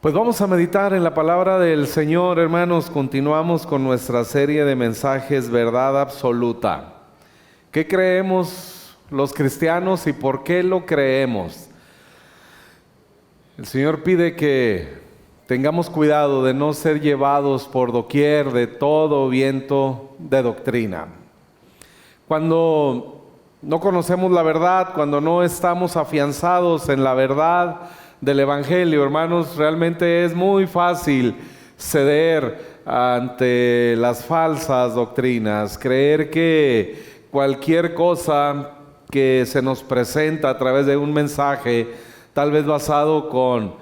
Pues vamos a meditar en la palabra del Señor, hermanos. Continuamos con nuestra serie de mensajes Verdad Absoluta. ¿Qué creemos los cristianos y por qué lo creemos? El Señor pide que tengamos cuidado de no ser llevados por doquier de todo viento de doctrina. Cuando no conocemos la verdad, cuando no estamos afianzados en la verdad del Evangelio, hermanos, realmente es muy fácil ceder ante las falsas doctrinas, creer que cualquier cosa que se nos presenta a través de un mensaje, tal vez basado con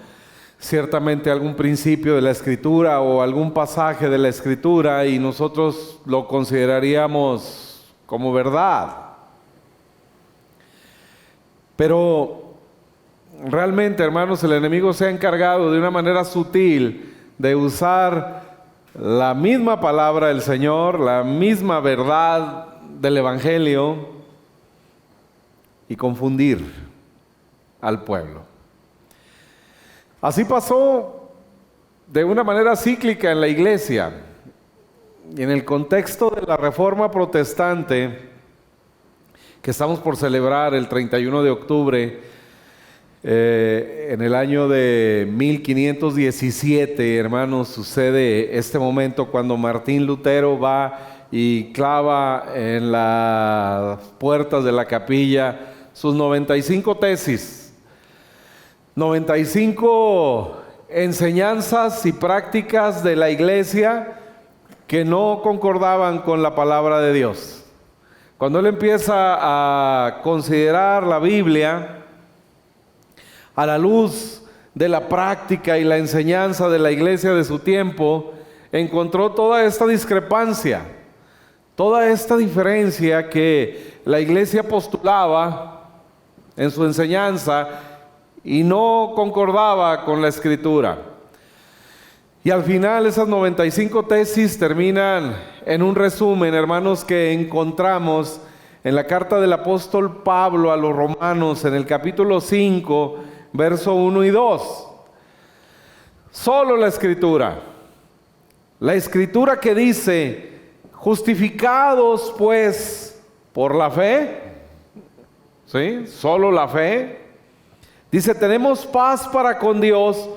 ciertamente algún principio de la Escritura o algún pasaje de la Escritura, y nosotros lo consideraríamos como verdad. Pero realmente, hermanos, el enemigo se ha encargado de una manera sutil de usar la misma palabra del Señor, la misma verdad del Evangelio, y confundir al pueblo. Así pasó de una manera cíclica en la iglesia. Y en el contexto de la Reforma Protestante, que estamos por celebrar el 31 de octubre, en el año de 1517, hermanos, sucede este momento cuando Martín Lutero va y clava en las puertas de la capilla sus 95 tesis, 95 enseñanzas y prácticas de la iglesia que no concordaban con la palabra de Dios. Cuando él empieza a considerar la Biblia a la luz de la práctica y la enseñanza de la iglesia de su tiempo, encontró toda esta discrepancia, toda esta diferencia que la iglesia postulaba en su enseñanza y no concordaba con la Escritura. Y al final esas 95 tesis terminan en un resumen, hermanos, que encontramos en la carta del apóstol Pablo a los Romanos, en el capítulo 5, verso 1 y 2. Solo la Escritura que dice: justificados pues por la fe, ¿sí? Solo la fe. Dice: tenemos paz para con Dios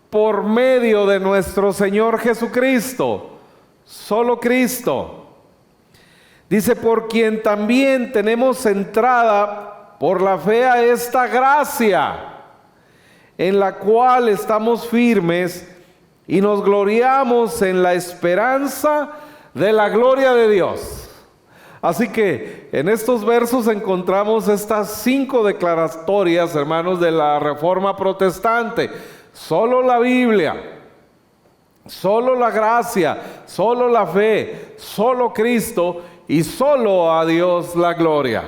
por medio de nuestro Señor Jesucristo. Solo Cristo. Dice: por quien también tenemos entrada por la fe a esta gracia, en la cual estamos firmes y nos gloriamos en la esperanza de la gloria de Dios. Así que en estos versos encontramos estas 5 declaratorias, hermanos, de la Reforma Protestante. Solo la Biblia, solo la gracia, solo la fe, solo Cristo y solo a Dios la gloria.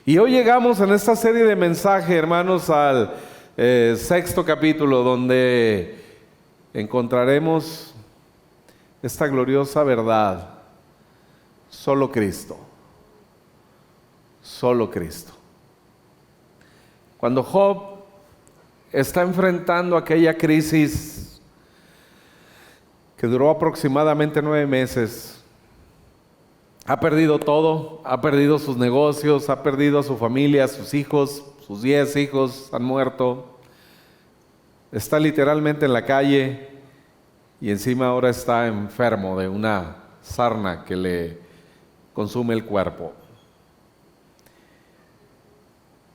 Y hoy llegamos en esta serie de mensajes, hermanos, al 6º capítulo, donde encontraremos esta gloriosa verdad: solo Cristo, solo Cristo. Cuando Job está enfrentando aquella crisis que duró aproximadamente 9 meses, ha perdido todo, ha perdido sus negocios, ha perdido a su familia, a sus hijos. Sus 10 hijos han muerto. Está literalmente en la calle y encima ahora está enfermo de una sarna que le consume el cuerpo.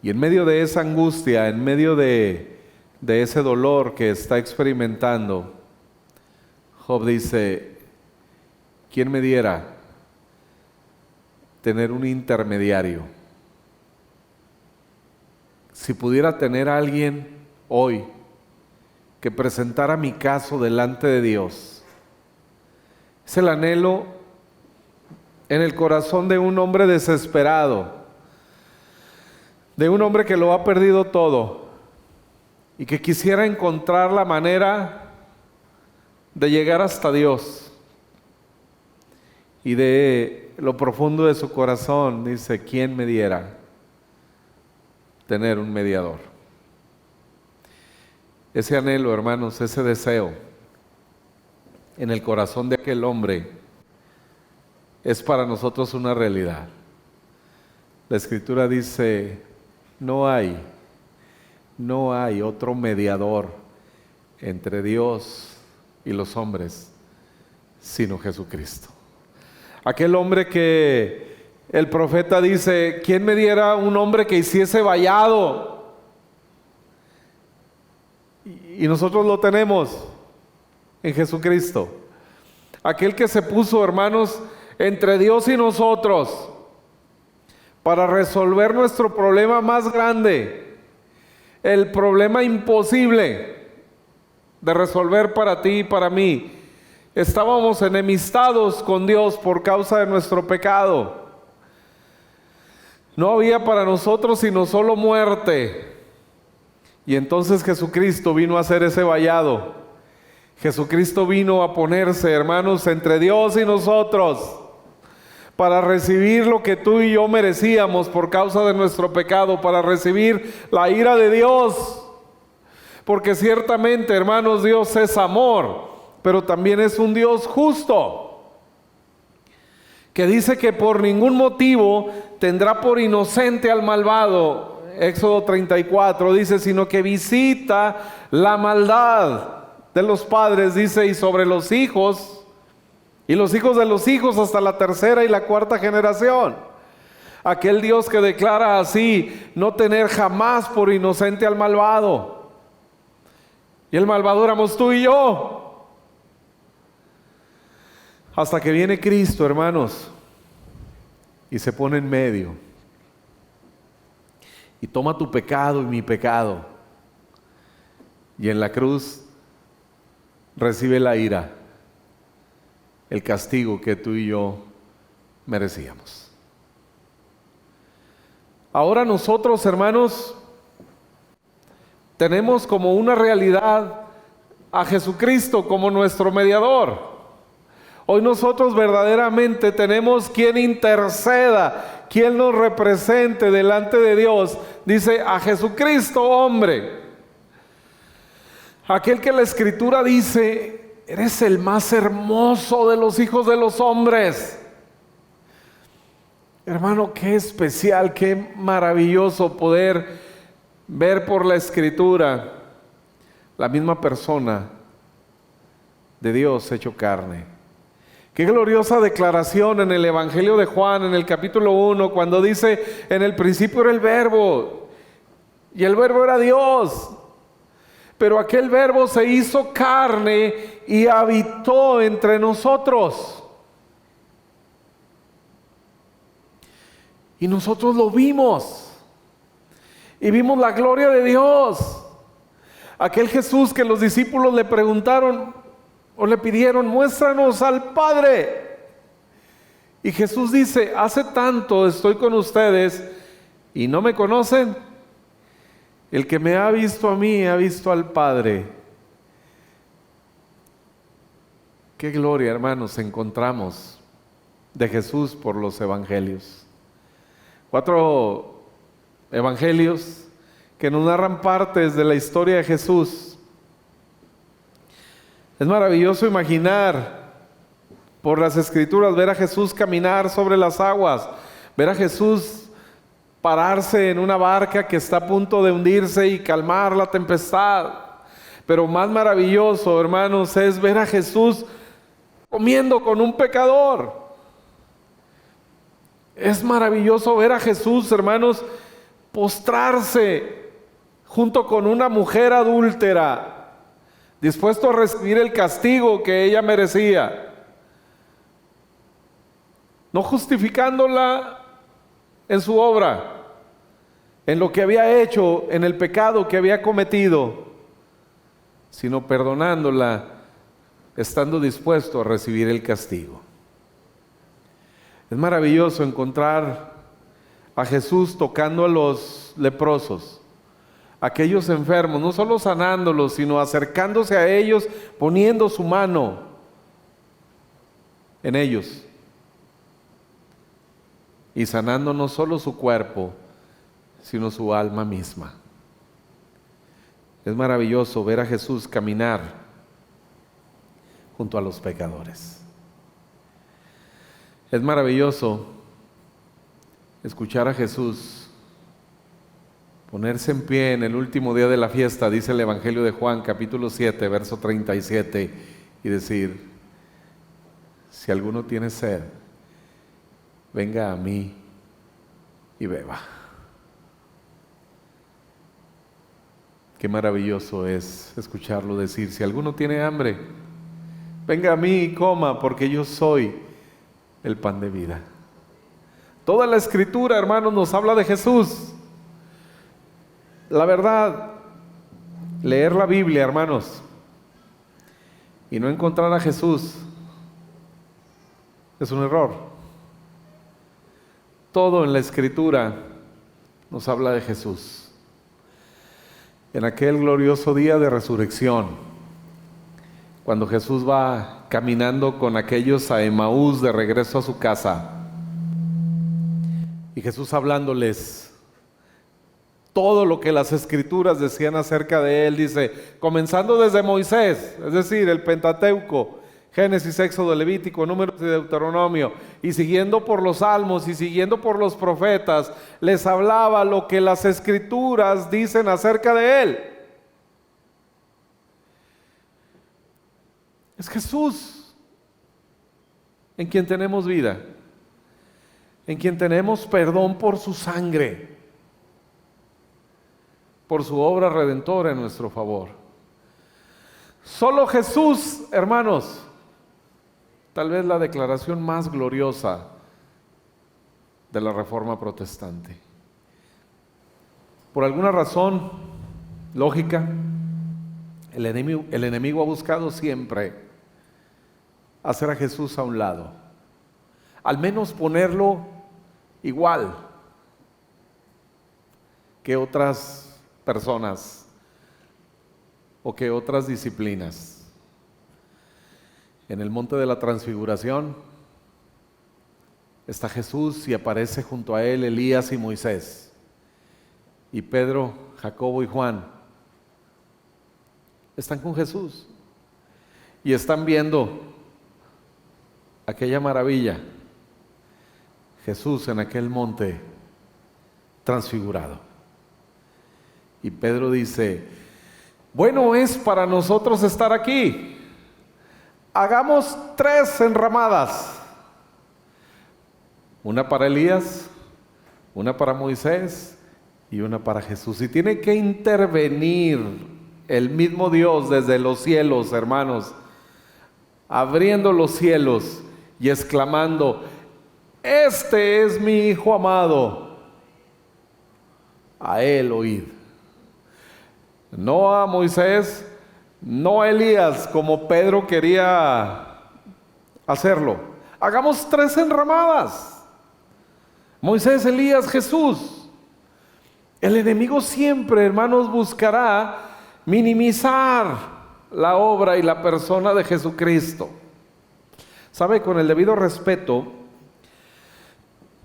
Y en medio de esa angustia, en medio de ese dolor que está experimentando, Job dice: ¿quién me diera tener un intermediario? Si pudiera tener a alguien hoy que presentara mi caso delante de Dios. Es el anhelo en el corazón de un hombre desesperado, de un hombre que lo ha perdido todo y que quisiera encontrar la manera de llegar hasta Dios. Y de lo profundo de su corazón dice: ¿quién me diera tener un mediador? Ese anhelo, hermanos, ese deseo en el corazón de aquel hombre es para nosotros una realidad. La Escritura dice, no hay otro mediador entre Dios y los hombres sino Jesucristo. Aquel hombre que el profeta dice, ¿quién me diera un hombre que hiciese vallado? Y nosotros lo tenemos en Jesucristo. Aquel que se puso, hermanos, entre Dios y nosotros para resolver nuestro problema más grande, el problema imposible de resolver para ti y para mí. Estábamos enemistados con Dios por causa de nuestro pecado. No había para nosotros sino solo muerte. Y entonces Jesucristo vino a hacer ese vallado. Jesucristo vino a ponerse, hermanos, entre Dios y nosotros para recibir lo que tú y yo merecíamos por causa de nuestro pecado, para recibir la ira de Dios. Porque ciertamente, hermanos, Dios es amor, pero también es un Dios justo, que dice que por ningún motivo tendrá por inocente al malvado. Éxodo 34 dice, sino que visita la maldad de los padres, dice, y sobre los hijos, y los hijos de los hijos hasta la tercera y la cuarta generación. Aquel Dios que declara así, no tener jamás por inocente al malvado. Y el malvado éramos tú y yo. Hasta que viene Cristo, hermanos, y se pone en medio. Y toma tu pecado y mi pecado. Y en la cruz recibe la ira, el castigo que tú y yo merecíamos. Ahora nosotros, hermanos, tenemos como una realidad a Jesucristo como nuestro mediador. Hoy nosotros verdaderamente tenemos quien interceda, quien nos represente delante de Dios. Dice, a Jesucristo hombre. Aquel que la Escritura dice, eres el más hermoso de los hijos de los hombres. Hermano, qué especial, qué maravilloso poder ver por la Escritura la misma persona de Dios hecho carne. Qué gloriosa declaración en el Evangelio de Juan, en el capítulo 1, cuando dice, en el principio era el Verbo, y el Verbo era Dios. Pero aquel Verbo se hizo carne y habitó entre nosotros. Y nosotros lo vimos. Y vimos la gloria de Dios. Aquel Jesús que los discípulos le preguntaron o le pidieron, muéstranos al Padre. Y Jesús dice, hace tanto estoy con ustedes y no me conocen. El que me ha visto a mí, ha visto al Padre. Qué gloria, hermanos, encontramos de Jesús por los evangelios. 4 evangelios que nos narran partes de la historia de Jesús. Es maravilloso imaginar por las Escrituras, ver a Jesús caminar sobre las aguas, ver a Jesús pararse en una barca que está a punto de hundirse y calmar la tempestad. Pero más maravilloso, hermanos, es ver a Jesús comiendo con un pecador. Es maravilloso ver a Jesús, hermanos, postrarse junto con una mujer adúltera, dispuesto a recibir el castigo que ella merecía, no justificándola en su obra, en lo que había hecho, en el pecado que había cometido, sino perdonándola, estando dispuesto a recibir el castigo. Es maravilloso encontrar a Jesús tocando a los leprosos, aquellos enfermos, no solo sanándolos, sino acercándose a ellos, poniendo su mano en ellos y sanando no solo su cuerpo, sino su alma misma. Es maravilloso ver a Jesús caminar junto a los pecadores. Es maravilloso escuchar a Jesús ponerse en pie en el último día de la fiesta, dice el Evangelio de Juan, capítulo 7, verso 37, y decir: si alguno tiene sed, venga a mí y beba. Qué maravilloso es escucharlo decir: si alguno tiene hambre, venga a mí y coma, porque yo soy el pan de vida. Toda la Escritura, hermanos, nos habla de Jesús. La verdad, leer la Biblia, hermanos, y no encontrar a Jesús es un error. Todo en la Escritura nos habla de Jesús. En aquel glorioso día de resurrección, cuando Jesús va caminando con aquellos a Emaús de regreso a su casa, y Jesús hablándoles todo lo que las Escrituras decían acerca de él, dice, comenzando desde Moisés, es decir, el Pentateuco, Génesis, Éxodo, Levítico, Números y Deuteronomio, y siguiendo por los Salmos y siguiendo por los profetas, les hablaba lo que las Escrituras dicen acerca de él. Es Jesús en quien tenemos vida, en quien tenemos perdón por su sangre, por su obra redentora en nuestro favor. Solo Jesús, hermanos, tal vez la declaración más gloriosa de la Reforma Protestante. Por alguna razón lógica, el enemigo ha buscado siempre hacer a Jesús a un lado, al menos ponerlo igual que otras personas o que otras disciplinas. En el monte de la Transfiguración está Jesús y aparece junto a él Elías y Moisés, y Pedro, Jacobo y Juan están con Jesús y están viendo aquella maravilla, Jesús en aquel monte transfigurado. Y Pedro dice: bueno es para nosotros estar aquí, hagamos 3 enramadas, una para Elías, una para Moisés y una para Jesús. Y tiene que intervenir el mismo Dios desde los cielos, hermanos, abriendo los cielos y exclamando: este es mi Hijo amado, a él oíd. No a Moisés, no a Elías, como Pedro quería hacerlo. Hagamos 3 enramadas: Moisés, Elías, Jesús. El enemigo siempre, hermanos, buscará minimizar la obra y la persona de Jesucristo. ¿Sabe? Con el debido respeto,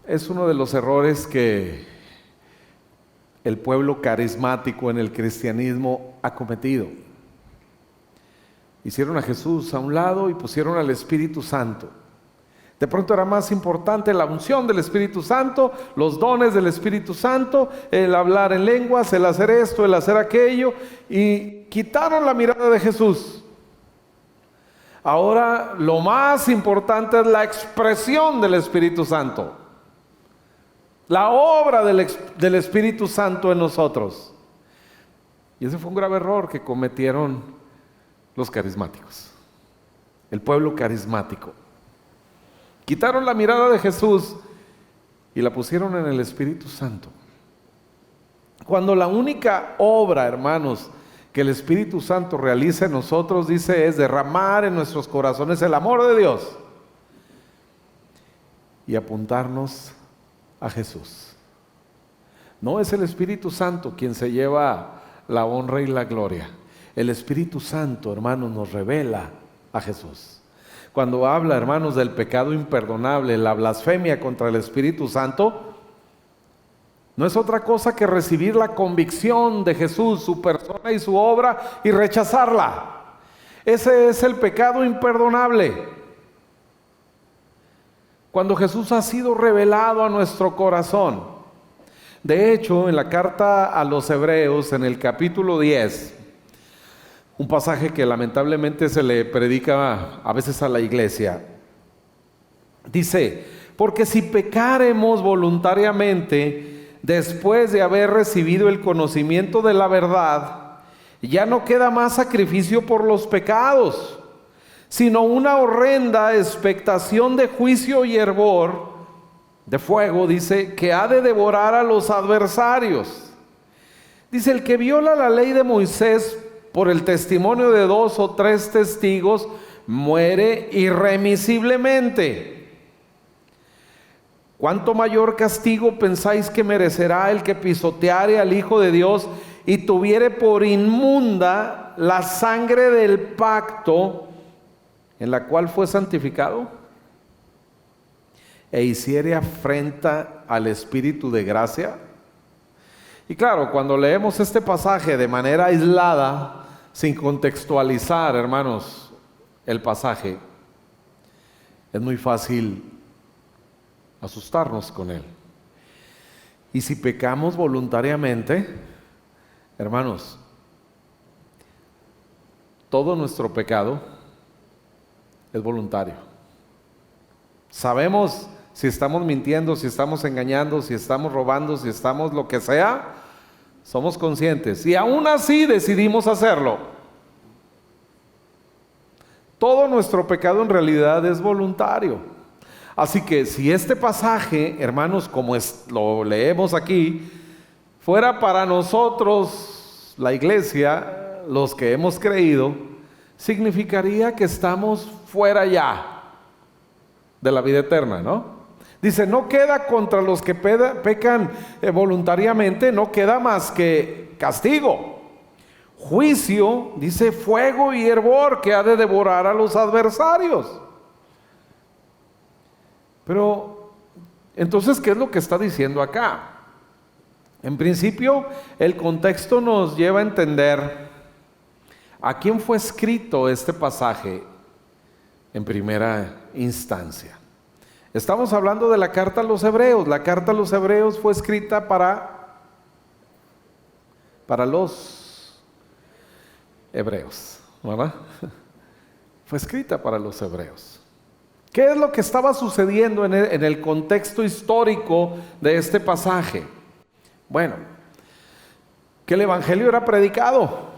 es uno de los errores que el pueblo carismático en el cristianismo ha cometido. Hicieron a Jesús a un lado y pusieron al Espíritu Santo. De pronto era más importante la unción del Espíritu Santo, los dones del Espíritu Santo, el hablar en lenguas, el hacer esto, el hacer aquello, y quitaron la mirada de Jesús. Ahora lo más importante es la expresión del Espíritu Santo, la obra del Espíritu Santo en nosotros. Y ese fue un grave error que cometieron los carismáticos, el pueblo carismático. Quitaron la mirada de Jesús y la pusieron en el Espíritu Santo. Cuando la única obra, hermanos, que el Espíritu Santo realiza en nosotros, dice, es derramar en nuestros corazones el amor de Dios y apuntarnos a Jesús. No es el Espíritu Santo quien se lleva la honra y la gloria. El Espíritu Santo, hermanos, nos revela a Jesús. Cuando habla, hermanos, del pecado imperdonable, la blasfemia contra el Espíritu Santo, no es otra cosa que recibir la convicción de Jesús, su persona y su obra, y rechazarla. Ese es el pecado imperdonable. Cuando Jesús ha sido revelado a nuestro corazón. De hecho, en la carta a los Hebreos, en el capítulo 10, un pasaje que lamentablemente se le predica a veces a la iglesia, dice: porque si pecaremos voluntariamente después de haber recibido el conocimiento de la verdad, ya no queda más sacrificio por los pecados, sino una horrenda expectación de juicio y hervor de fuego, dice, que ha de devorar a los adversarios. Dice: el que viola la ley de Moisés por el testimonio de 2 o 3 testigos, muere irremisiblemente. ¿Cuánto mayor castigo pensáis que merecerá el que pisoteare al Hijo de Dios y tuviere por inmunda la sangre del pacto en la cual fue santificado, e hiciere afrenta al Espíritu de gracia? Y claro, cuando leemos este pasaje de manera aislada, sin contextualizar, hermanos, el pasaje, es muy fácil asustarnos con él. Y si pecamos voluntariamente, hermanos, todo nuestro pecado es voluntario. Sabemos si estamos mintiendo, si estamos engañando, si estamos robando, si estamos lo que sea, somos conscientes y aún así decidimos hacerlo. Todo nuestro pecado en realidad es voluntario. Así que si este pasaje, hermanos, como lo leemos aquí, fuera para nosotros, la iglesia, los que hemos creído, significaría que estamos fuera ya de la vida eterna, ¿no? Dice: no queda contra los que pecan voluntariamente, no queda más que castigo, juicio, dice, fuego y hervor que ha de devorar a los adversarios. Pero, entonces, ¿qué es lo que está diciendo acá? En principio, el contexto nos lleva a entender a quién fue escrito este pasaje en primera instancia. Estamos hablando de la carta a los Hebreos. La carta a los Hebreos fue escrita para los hebreos, ¿verdad? Fue escrita para los hebreos. ¿Qué es lo que estaba sucediendo en el contexto histórico de este pasaje? Bueno, que el evangelio era predicado.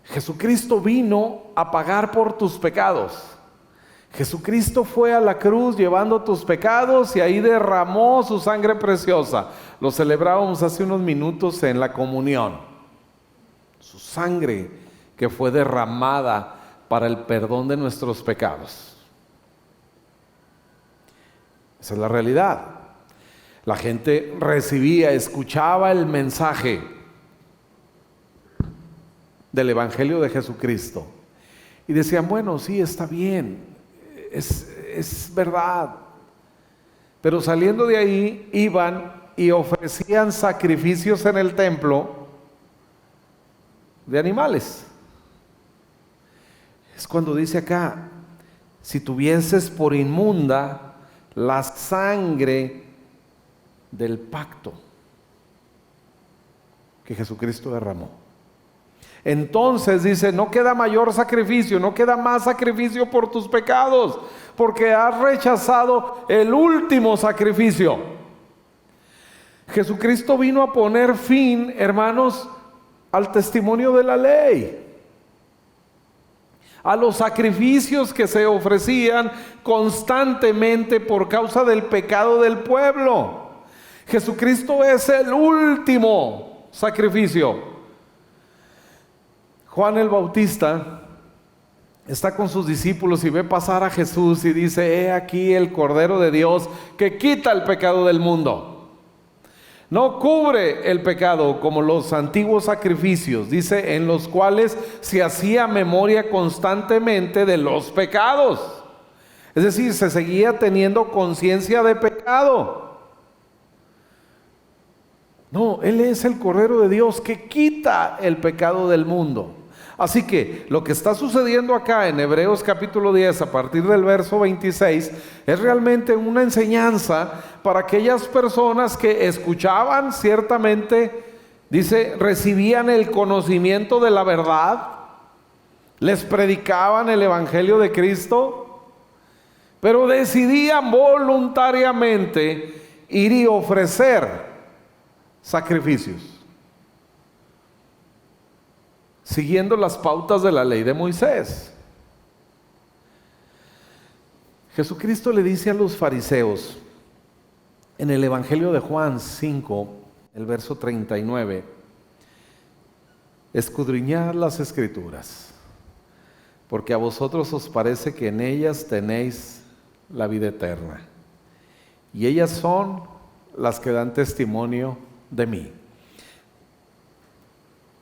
Jesucristo vino a pagar por tus pecados. Jesucristo fue a la cruz llevando tus pecados y ahí derramó su sangre preciosa. Lo celebrábamos hace unos minutos en la comunión. Su sangre que fue derramada para el perdón de nuestros pecados. Esa es la realidad. La gente recibía, escuchaba el mensaje del evangelio de Jesucristo y decían: bueno, sí, está bien, es verdad. Pero saliendo de ahí iban y ofrecían sacrificios en el templo de animales. Es cuando dice acá: si tuvieses por inmunda la sangre del pacto que Jesucristo derramó. Entonces dice: no queda mayor sacrificio, no queda más sacrificio por tus pecados, porque has rechazado el último sacrificio. Jesucristo vino a poner fin, hermanos, al testimonio de la ley, a los sacrificios que se ofrecían constantemente por causa del pecado del pueblo. Jesucristo es el último sacrificio. Juan el Bautista está con sus discípulos y ve pasar a Jesús y dice: he aquí el Cordero de Dios que quita el pecado del mundo. No cubre el pecado como los antiguos sacrificios, dice, en los cuales se hacía memoria constantemente de los pecados. Es decir, se seguía teniendo conciencia de pecado. No, Él es el Cordero de Dios que quita el pecado del mundo. Así que lo que está sucediendo acá en Hebreos capítulo 10 a partir del verso 26 es realmente una enseñanza para aquellas personas que escuchaban ciertamente, dice, recibían el conocimiento de la verdad, les predicaban el Evangelio de Cristo, pero decidían voluntariamente ir y ofrecer sacrificios, siguiendo las pautas de la ley de Moisés. Jesucristo le dice a los fariseos en el Evangelio de Juan 5, el verso 39, escudriñad las Escrituras, porque a vosotros os parece que en ellas tenéis la vida eterna, y ellas son las que dan testimonio de mí.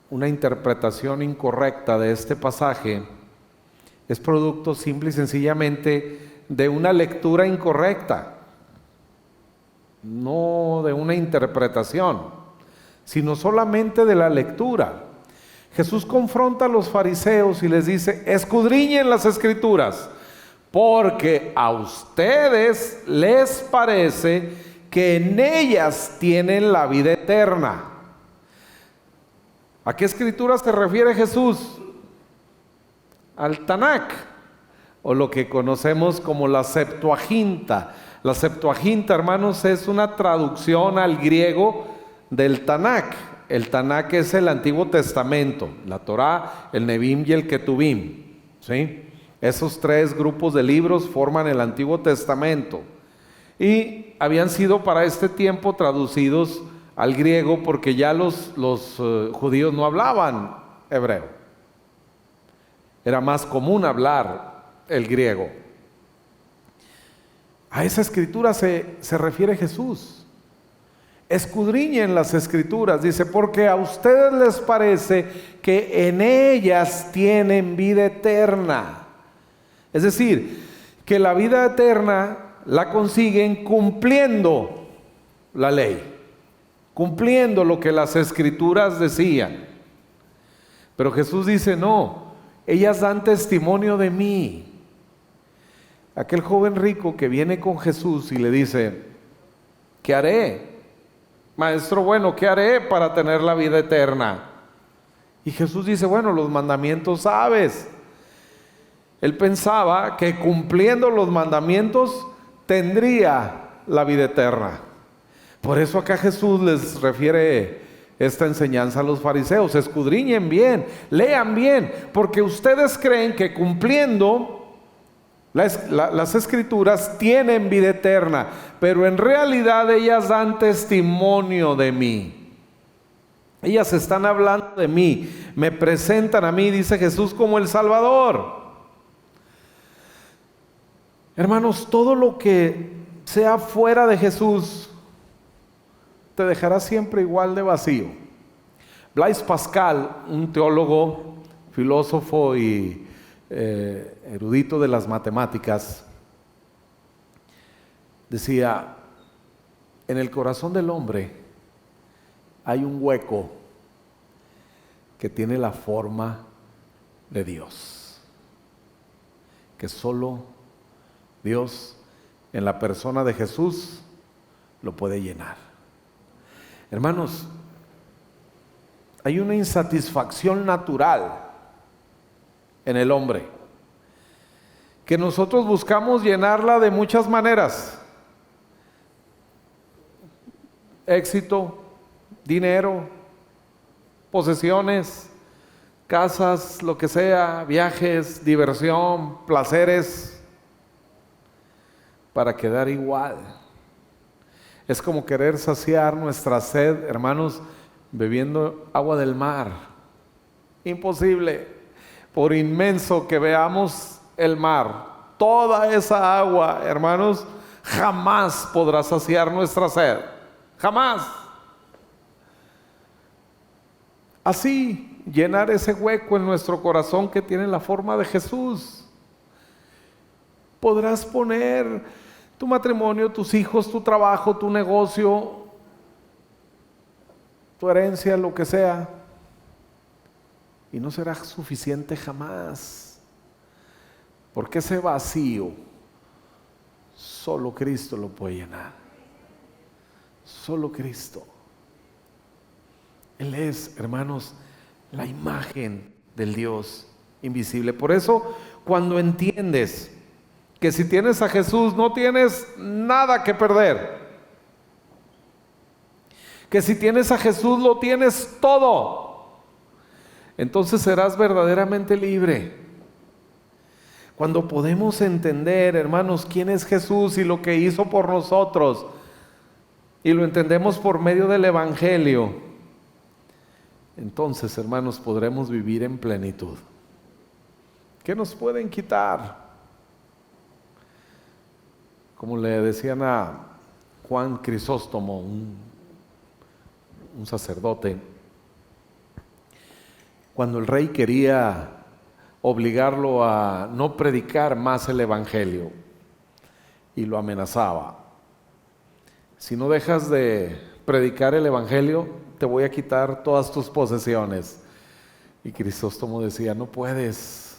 Una interpretación incorrecta de este pasaje es producto simple y sencillamente de una lectura incorrecta, no de una interpretación, sino solamente de la lectura. Jesús confronta a los fariseos y les dice: escudriñen las Escrituras, porque a ustedes les parece que en ellas tienen la vida eterna. ¿A qué escritura se refiere Jesús? Al Tanakh, o lo que conocemos como la Septuaginta. La Septuaginta, hermanos, es una traducción al griego del Tanakh. El Tanakh es el Antiguo Testamento, la Torá, el Nebim y el Ketubim, ¿sí? Esos tres grupos de libros forman el Antiguo Testamento y habían sido para este tiempo traducidos al griego porque ya los judíos no hablaban hebreo. Era más común hablar el griego. A esa escritura se refiere Jesús. Escudriñen las Escrituras, dice, porque a ustedes les parece que en ellas tienen vida eterna. Es decir, que la vida eterna la consiguen cumpliendo la ley, cumpliendo lo que las Escrituras decían. Pero Jesús dice: no, ellas dan testimonio de mí. Aquel joven rico que viene con Jesús y le dice: ¿qué haré? Maestro bueno, ¿qué haré para tener la vida eterna? Y Jesús dice: bueno, los mandamientos sabes. Él pensaba que cumpliendo los mandamientos tendría la vida eterna. Por eso acá Jesús les refiere esta enseñanza a los fariseos: escudriñen bien, lean bien, porque ustedes creen que cumpliendo las Escrituras tienen vida eterna, pero en realidad ellas dan testimonio de mí. Ellas están hablando de mí, me presentan a mí, dice Jesús, como el Salvador. Hermanos, todo lo que sea fuera de Jesús te dejará siempre igual de vacío. Blaise Pascal, un teólogo, filósofo y erudito de las matemáticas, decía: en el corazón del hombre hay un hueco que tiene la forma de Dios, que solo Dios en la persona de Jesús lo puede llenar. Hermanos, hay una insatisfacción natural en el hombre, que nosotros buscamos llenarla de muchas maneras: éxito, dinero, posesiones, casas, lo que sea, viajes, diversión, placeres, para quedar igual. Es como querer saciar nuestra sed, hermanos, bebiendo agua del mar. Imposible. Por inmenso que veamos el mar, toda esa agua, hermanos, jamás podrá saciar nuestra sed. Jamás. Así, llenar ese hueco en nuestro corazón que tiene la forma de Jesús. Podrás poner tu matrimonio, tus hijos, tu trabajo, tu negocio, tu herencia, lo que sea, y no será suficiente jamás, porque ese vacío solo Cristo lo puede llenar. Solo Cristo. Él es, hermanos, la imagen del Dios invisible. Por eso, cuando entiendes que si tienes a Jesús no tienes nada que perder, que si tienes a Jesús lo tienes todo, entonces serás verdaderamente libre. Cuando podemos entender, hermanos, quién es Jesús y lo que hizo por nosotros, y lo entendemos por medio del Evangelio, entonces, hermanos, podremos vivir en plenitud. ¿Qué nos pueden quitar? Como le decían a Juan Crisóstomo, un sacerdote, cuando el rey quería obligarlo a no predicar más el Evangelio y lo amenazaba: si no dejas de predicar el Evangelio, te voy a quitar todas tus posesiones. Y Crisóstomo decía: no puedes,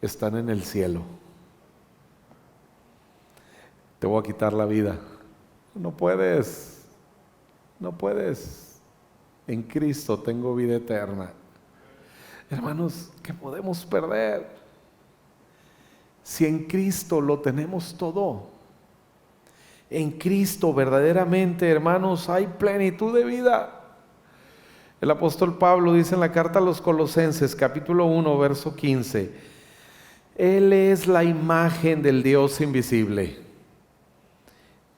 están en el cielo. Te voy a quitar la vida. No puedes, no puedes. En Cristo tengo vida eterna. Hermanos, ¿qué podemos perder? Si en Cristo lo tenemos todo. En Cristo verdaderamente, hermanos, hay plenitud de vida. El apóstol Pablo dice en la carta a los Colosenses, capítulo 1, verso 15: Él es la imagen del Dios invisible,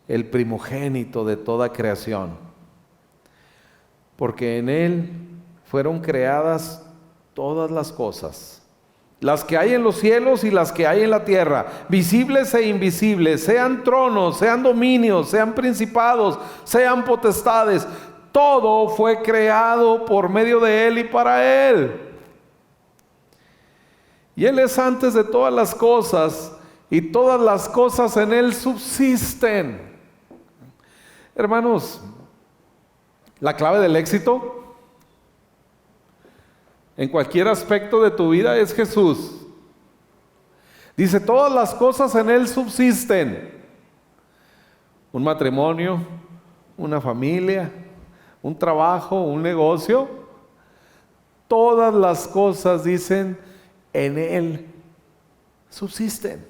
el primogénito de toda creación, porque en Él fueron creadas todas las cosas, las que hay en los cielos y las que hay en la tierra, visibles e invisibles, sean tronos, sean dominios, sean principados, sean potestades. Todo fue creado por medio de Él y para Él. Y Él es antes de todas las cosas, y todas las cosas en Él subsisten. Hermanos, la clave del éxito en cualquier aspecto de tu vida es Jesús. Dice: todas las cosas en Él subsisten. Un matrimonio, una familia, un trabajo, un negocio. Todas las cosas, dicen, en Él subsisten.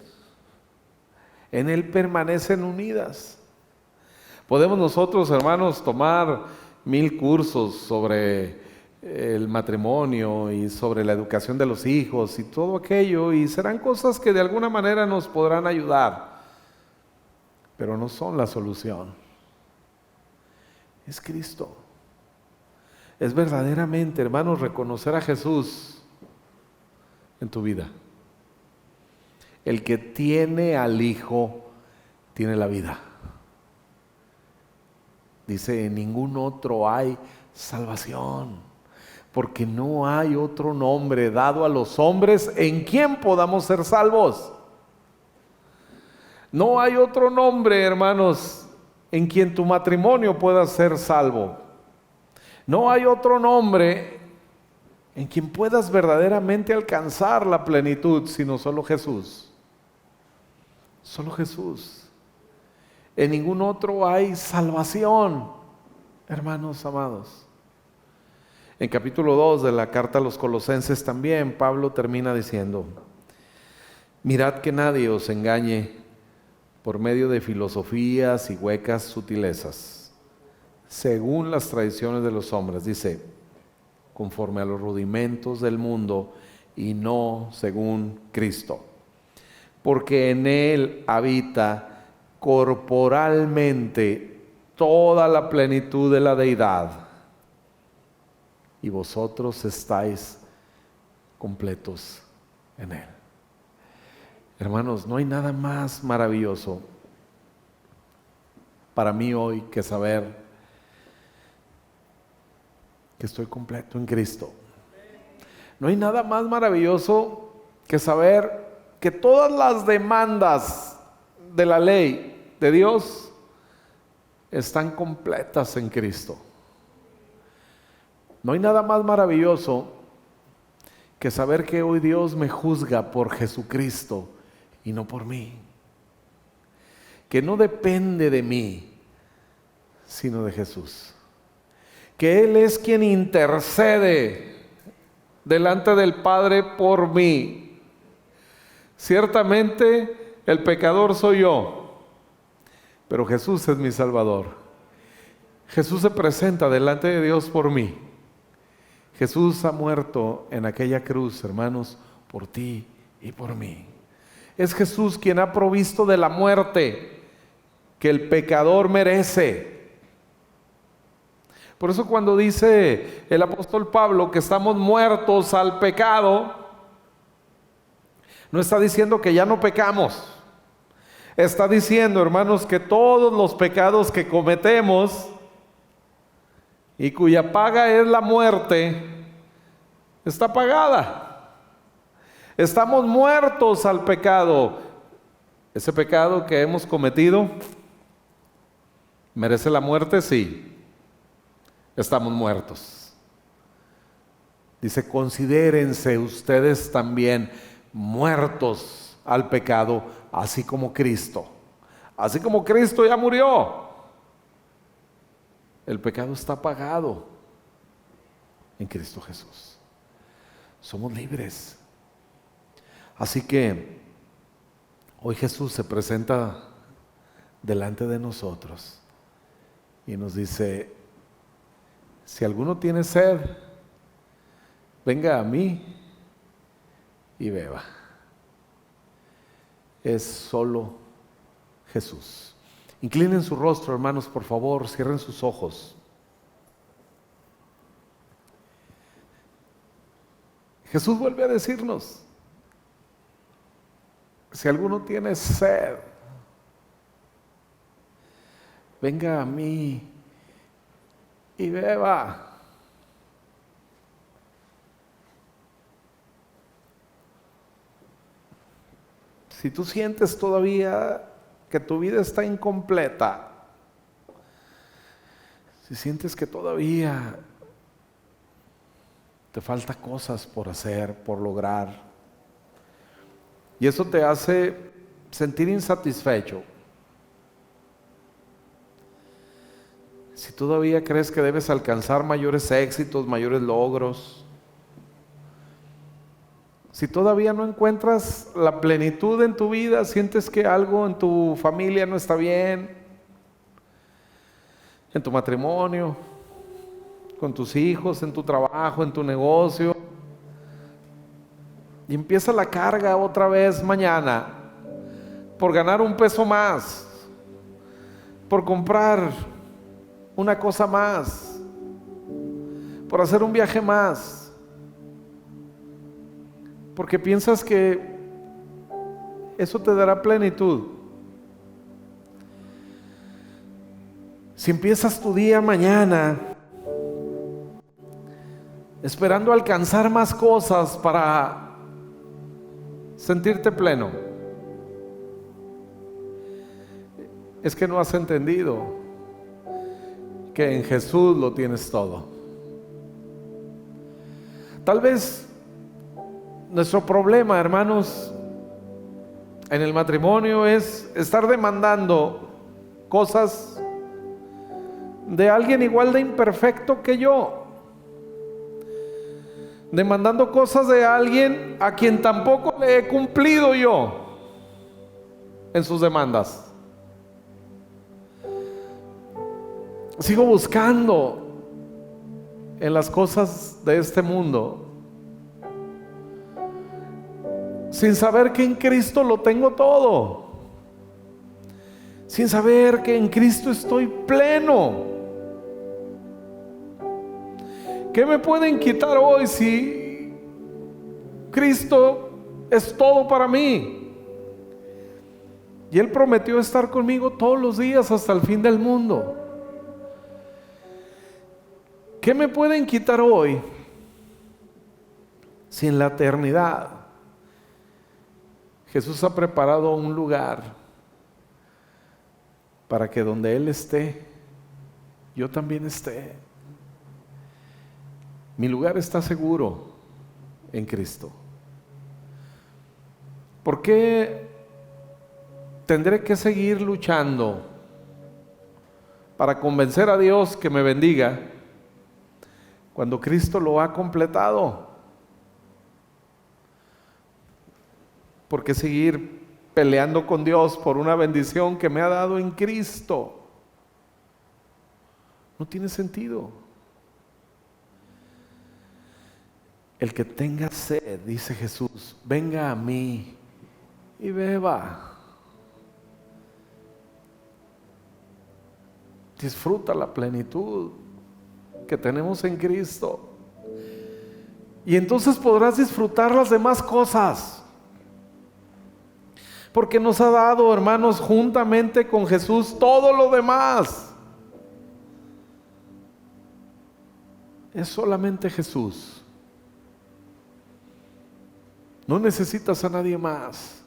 En Él permanecen unidas. Podemos nosotros, hermanos, tomar 1000 cursos sobre el matrimonio y sobre la educación de los hijos y todo aquello, y serán cosas que de alguna manera nos podrán ayudar, pero no son la solución. Es Cristo. Es verdaderamente, hermanos, reconocer a Jesús en tu vida. El que tiene al Hijo tiene la vida. Dice: en ningún otro hay salvación, porque no hay otro nombre dado a los hombres en quien podamos ser salvos. No hay otro nombre, hermanos, en quien tu matrimonio pueda ser salvo. No hay otro nombre en quien puedas verdaderamente alcanzar la plenitud, sino solo Jesús. Solo Jesús. En ningún otro hay salvación, hermanos amados. En capítulo 2 de la carta a los Colosenses también Pablo termina diciendo: mirad que nadie os engañe por medio de filosofías y huecas sutilezas, según las tradiciones de los hombres, dice, conforme a los rudimentos del mundo y no según Cristo, porque en Él habita corporalmente toda la plenitud de la deidad, y vosotros estáis completos en Él. Hermanos, no hay nada más maravilloso para mí hoy que saber que estoy completo en Cristo. No hay nada más maravilloso que saber que todas las demandas de la ley de Dios están completas en Cristo. No hay nada más maravilloso que saber que hoy Dios me juzga por Jesucristo y no por mí. Que no depende de mí, sino de Jesús. Que Él es quien intercede delante del Padre por mí. Ciertamente el pecador soy yo, pero Jesús es mi Salvador. Jesús se presenta delante de Dios por mí. Jesús ha muerto en aquella cruz, hermanos, por ti y por mí. Es Jesús quien ha provisto de la muerte que el pecador merece. Por eso cuando dice el apóstol Pablo que estamos muertos al pecado, no está diciendo que ya no pecamos. Está diciendo, hermanos, que todos los pecados que cometemos y cuya paga es la muerte, está pagada. Estamos muertos al pecado. Ese pecado que hemos cometido, ¿merece la muerte? Sí. Estamos muertos. Dice, considérense ustedes también muertos al pecado, así como Cristo. Así como Cristo ya murió. El pecado está pagado en Cristo Jesús. Somos libres. Así que hoy Jesús se presenta delante de nosotros y nos dice, si alguno tiene sed, venga a mí y beba. Es solo Jesús. Inclinen su rostro, hermanos, por favor, cierren sus ojos. Jesús vuelve a decirnos, si alguno tiene sed, venga a mí y beba. Si tú sientes todavía que tu vida está incompleta, si sientes que todavía te falta cosas por hacer, por lograr, y eso te hace sentir insatisfecho, si todavía crees que debes alcanzar mayores éxitos, mayores logros, si todavía no encuentras la plenitud en tu vida, sientes que algo en tu familia no está bien, en tu matrimonio, con tus hijos, en tu trabajo, en tu negocio, y empieza la carga otra vez mañana por ganar un peso más, por comprar una cosa más, por hacer un viaje más, porque piensas que eso te dará plenitud. Si empiezas tu día mañana esperando alcanzar más cosas para sentirte pleno, es que no has entendido que en Jesús lo tienes todo. Tal vez nuestro problema, hermanos, en el matrimonio es estar demandando cosas de alguien igual de imperfecto que yo, demandando cosas de alguien a quien tampoco le he cumplido yo en sus demandas. Sigo buscando en las cosas de este mundo, sin saber que en Cristo lo tengo todo, sin saber que en Cristo estoy pleno. ¿Qué me pueden quitar hoy si Cristo es todo para mí? Y Él prometió estar conmigo todos los días hasta el fin del mundo. ¿Qué me pueden quitar hoy si en la eternidad Jesús ha preparado un lugar para que donde Él esté, yo también esté? Mi lugar está seguro en Cristo. ¿Por qué tendré que seguir luchando para convencer a Dios que me bendiga cuando Cristo lo ha completado? ¿Por qué seguir peleando con Dios por una bendición que me ha dado en Cristo? No tiene sentido. El que tenga sed, dice Jesús, venga a mí y beba. Disfruta la plenitud que tenemos en Cristo. Y entonces podrás disfrutar las demás cosas. Porque nos ha dado, hermanos, juntamente con Jesús todo lo demás. Es solamente Jesús. No necesitas a nadie más.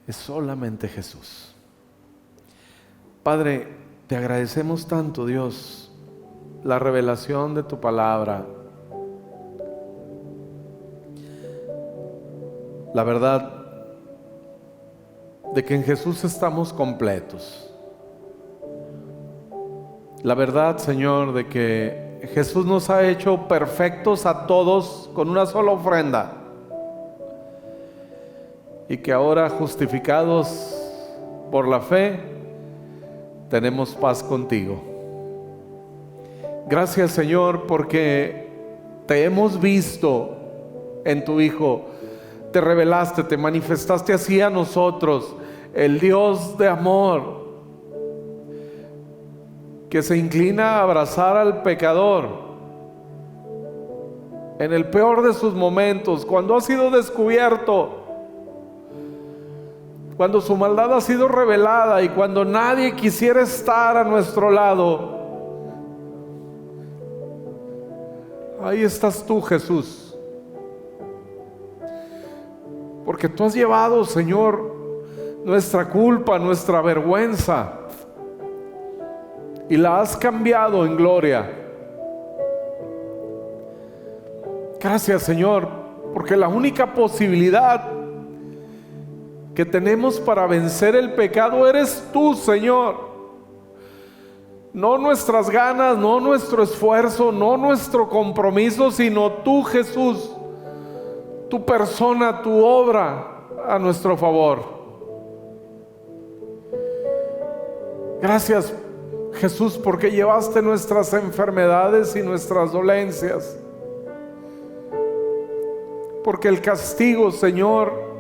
Es solamente Jesús. Padre, te agradecemos tanto, Dios, la revelación de tu palabra. La verdad de que en Jesús estamos completos. La verdad, Señor, de que Jesús nos ha hecho perfectos a todos con una sola ofrenda. Y que ahora, justificados por la fe, tenemos paz contigo. Gracias, Señor, porque te hemos visto en tu Hijo. Te revelaste, te manifestaste así a nosotros, el Dios de amor, que se inclina a abrazar al pecador en el peor de sus momentos, cuando ha sido descubierto, cuando su maldad ha sido revelada y cuando nadie quisiera estar a nuestro lado. Ahí estás tú, Jesús, porque tú has llevado, Señor, nuestra culpa, nuestra vergüenza, y la has cambiado en gloria. Gracias, Señor, porque la única posibilidad que tenemos para vencer el pecado eres tú, Señor. No nuestras ganas, no nuestro esfuerzo, no nuestro compromiso, sino tú, Jesús, tu persona, tu obra a nuestro favor. Gracias, Jesús, porque llevaste nuestras enfermedades y nuestras dolencias. Porque el castigo, Señor,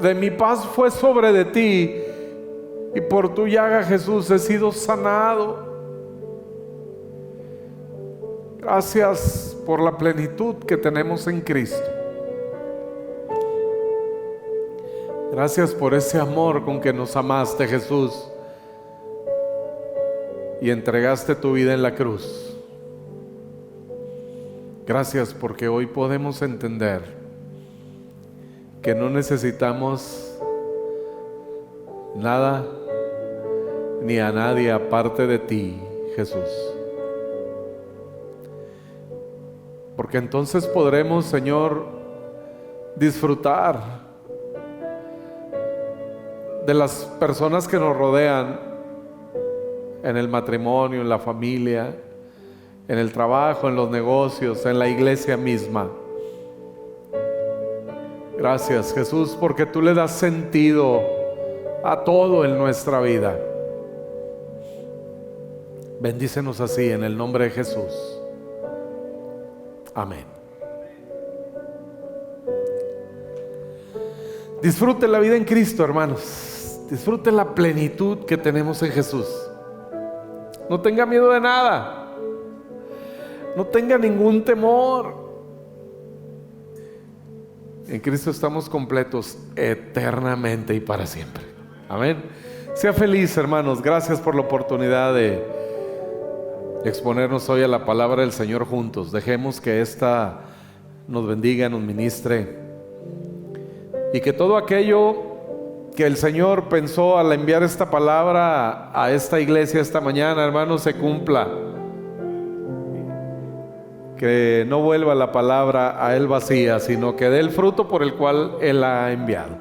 de mi paz fue sobre de ti, y por tu llaga, Jesús, he sido sanado. Gracias por la plenitud que tenemos en Cristo. Gracias por ese amor con que nos amaste, Jesús, y entregaste tu vida en la cruz. Gracias porque hoy podemos entender que no necesitamos nada ni a nadie aparte de ti, Jesús. Porque entonces podremos, Señor, disfrutar de las personas que nos rodean en el matrimonio, en la familia, en el trabajo, en los negocios, en la iglesia misma. Gracias, Jesús, porque tú le das sentido a todo en nuestra vida. Bendícenos así en el nombre de Jesús. Amén. Disfrute la vida en Cristo, hermanos. Disfrute la plenitud que tenemos en Jesús. No tenga miedo de nada. No tenga ningún temor. En Cristo estamos completos eternamente y para siempre. Amén. Sea feliz, hermanos. Gracias por la oportunidad de exponernos hoy a la palabra del Señor juntos. Dejemos que esta nos bendiga, nos ministre, y que todo aquello que el Señor pensó al enviar esta palabra a esta iglesia esta mañana, hermanos, se cumpla. que no vuelva la palabra a Él vacía, sino que dé el fruto por el cual Él la ha enviado.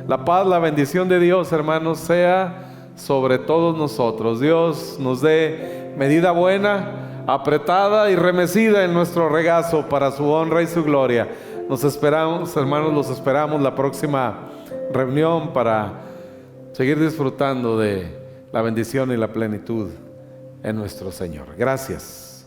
La paz, la bendición de Dios, hermanos, sea sobre todos nosotros. Dios nos dé medida buena, apretada y remecida en nuestro regazo para su honra y su gloria. Nos esperamos, hermanos, los esperamos la próxima reunión para seguir disfrutando de la bendición y la plenitud en nuestro Señor. Gracias.